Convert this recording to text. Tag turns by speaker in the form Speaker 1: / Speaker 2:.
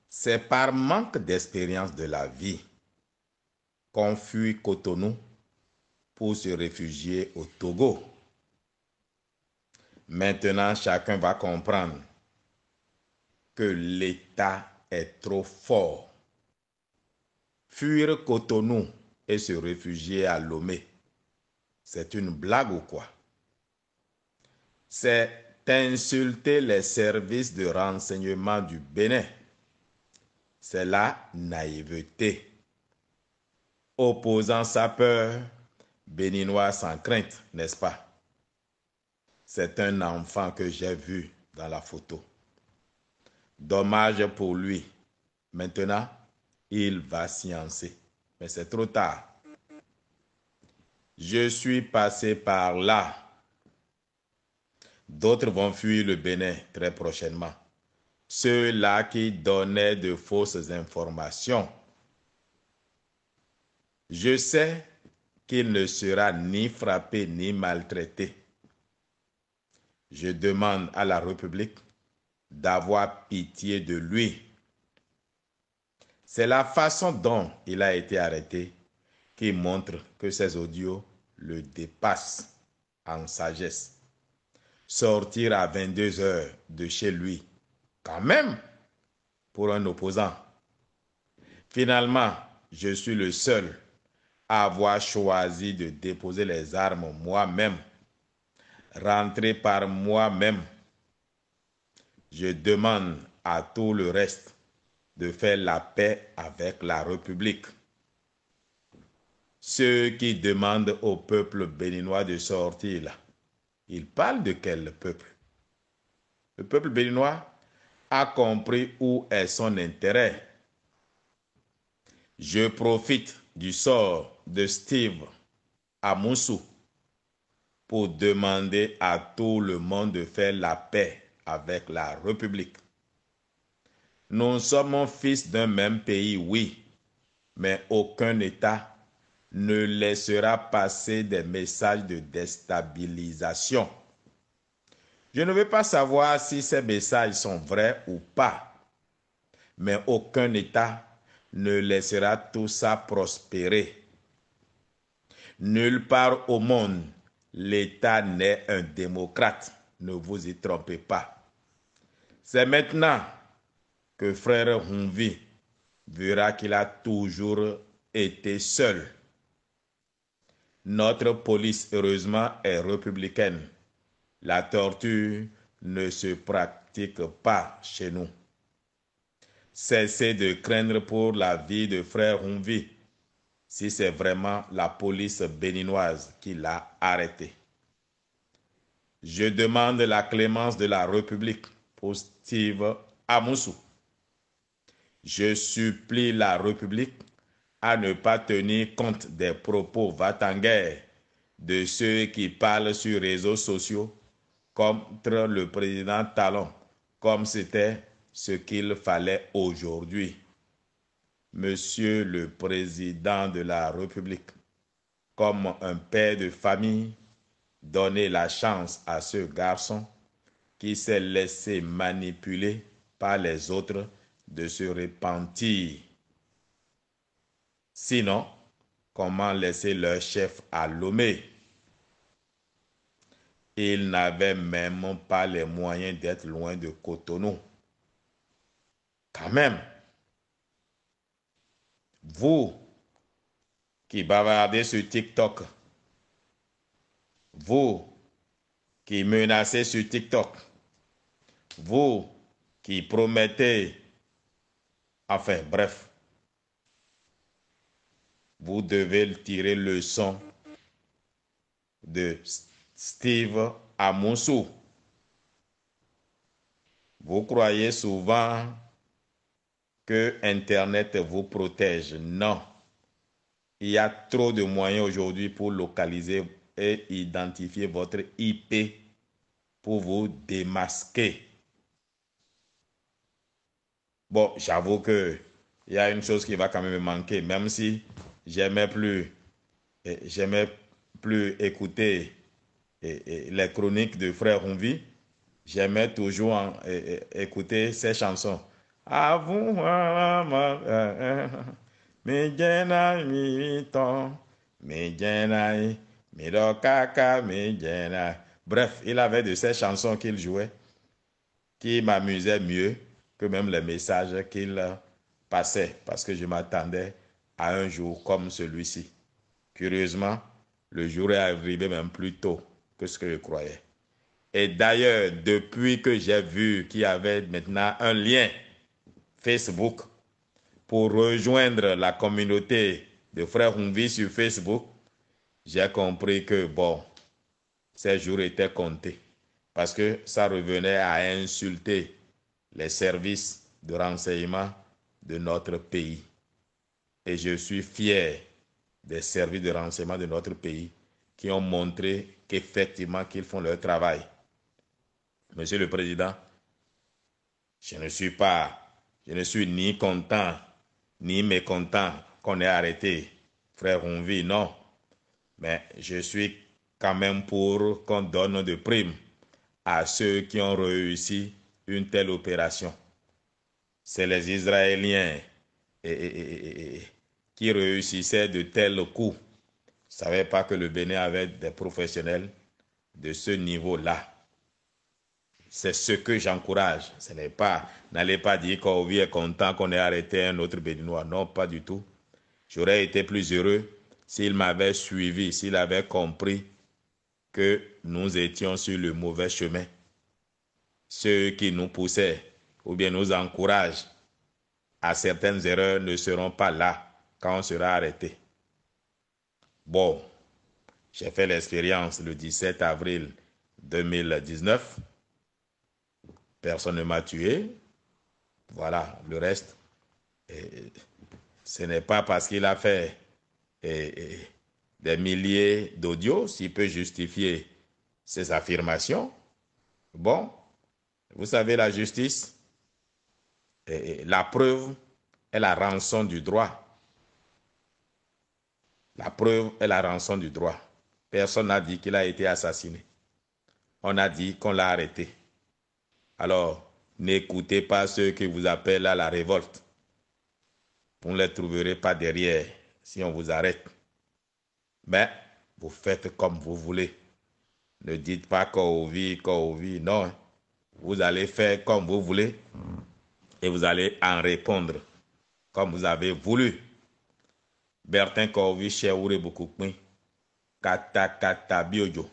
Speaker 1: C'est par manque d'expérience de la vie qu'on fuit Cotonou pour se réfugier au Togo. Maintenant, chacun va comprendre que l'État est trop fort. Fuir Cotonou et se réfugier à Lomé, c'est une blague ou quoi? C'est insulter les services de renseignement du Bénin. C'est la naïveté. Opposant sa peur, béninois sans crainte, n'est-ce pas? C'est un enfant que j'ai vu dans la photo. Dommage pour lui. Maintenant, il va sciencer. Mais c'est trop tard. Je suis passé par là. D'autres vont fuir le Bénin très prochainement. Ceux-là qui donnaient de fausses informations. Je sais qu'il ne sera ni frappé ni maltraité. Je demande à la République d'avoir pitié de lui. C'est la façon dont il a été arrêté qui montre que ces audios le dépassent en sagesse. Sortir à 22 heures de chez lui, quand même, pour un opposant. Finalement, je suis le seul à avoir choisi de déposer les armes moi-même, rentrer par moi-même. Je demande à tout le reste de faire la paix avec la République. Ceux qui demandent au peuple béninois de sortir là, ils parlent de quel peuple? Le peuple béninois a compris où est son intérêt. Je profite du sort de Steve Amoussou pour demander à tout le monde de faire la paix avec la République. Nous sommes fils d'un même pays, oui, mais aucun État ne laissera passer des messages de déstabilisation. Je ne veux pas savoir si ces messages sont vrais ou pas, mais aucun État ne laissera tout ça prospérer. Nulle part au monde, l'État n'est un démocrate. Ne vous y trompez pas. C'est maintenant que frère Humvi verra qu'il a toujours été seul. Notre police, heureusement, est républicaine. La torture ne se pratique pas chez nous. Cessez de craindre pour la vie de frère Humvi si c'est vraiment la police béninoise qui l'a arrêté. Je demande la clémence de la République pour Steve Amoussou. Je supplie la République à ne pas tenir compte des propos va-t-en-guerre de ceux qui parlent sur les réseaux sociaux contre le président Talon, comme c'était ce qu'il fallait aujourd'hui. Monsieur le Président de la République, comme un père de famille, donnez la chance à ce garçon qui s'est laissé manipuler par les autres de se repentir. Sinon, comment laisser leur chef à Lomé? Ils n'avaient même pas les moyens d'être loin de Cotonou. Quand même, vous qui bavardez sur TikTok, vous qui menacez sur TikTok, vous qui promettez, enfin bref, vous devez tirer leçon de Steve Amoussou. Vous croyez souvent que Internet vous protège. Non. Il y a trop de moyens aujourd'hui pour localiser et identifier votre IP pour vous démasquer. Bon, j'avoue que il y a une chose qui va quand même me manquer, même si j'aimais plus écouter les chroniques de Frère Humvi, j'aimais toujours écouter ses chansons. Avou, mi jena mi ton, mi jena, mi do kaka, mi jena. Bref, il avait de ces chansons qu'il jouait qui m'amusaient mieux que même les messages qu'il passait, parce que je m'attendais à un jour comme celui-ci. Curieusement, le jour est arrivé même plus tôt que ce que je croyais. Et d'ailleurs, depuis que j'ai vu qu'il y avait maintenant un lien Facebook pour rejoindre la communauté de Frères Humvi sur Facebook, j'ai compris que, bon, ces jours étaient comptés. Parce que ça revenait à insulter les services de renseignement de notre pays. Et je suis fier des services de renseignement de notre pays qui ont montré qu'effectivement qu'ils font leur travail. Monsieur le Président, je ne suis ni content, ni mécontent qu'on ait arrêté Frère Humvi, non. Mais je suis quand même pour qu'on donne de primes à ceux qui ont réussi une telle opération. C'est les Israéliens qui réussissaient de tels coups. Je ne savais pas que le Bénin avait des professionnels de ce niveau-là. C'est ce que j'encourage. Ce n'est pas, n'allez pas dire qu'Ovi est content qu'on ait arrêté un autre Béninois. Non, pas du tout. J'aurais été plus heureux s'il m'avait suivi, s'il avait compris que nous étions sur le mauvais chemin. Ceux qui nous poussaient ou bien nous encouragent à certaines erreurs ne seront pas là quand on sera arrêté. Bon, j'ai fait l'expérience le 17 avril 2019. Personne ne m'a tué. Voilà, le reste, ce n'est pas parce qu'il a fait des milliers d'audios s'il peut justifier ses affirmations. Bon, vous savez, la justice, la preuve est la rançon du droit. La preuve est la rançon du droit. Personne n'a dit qu'il a été assassiné. On a dit qu'on l'a arrêté. Alors, n'écoutez pas ceux qui vous appellent à la révolte. Vous ne les trouverez pas derrière si on vous arrête. Mais vous faites comme vous voulez. Ne dites pas qu'Ovi, non. Vous allez faire comme vous voulez et vous allez en répondre comme vous avez voulu. Bertin Kovi, Cheoure Boukoukmi, Kata Kata Biojo.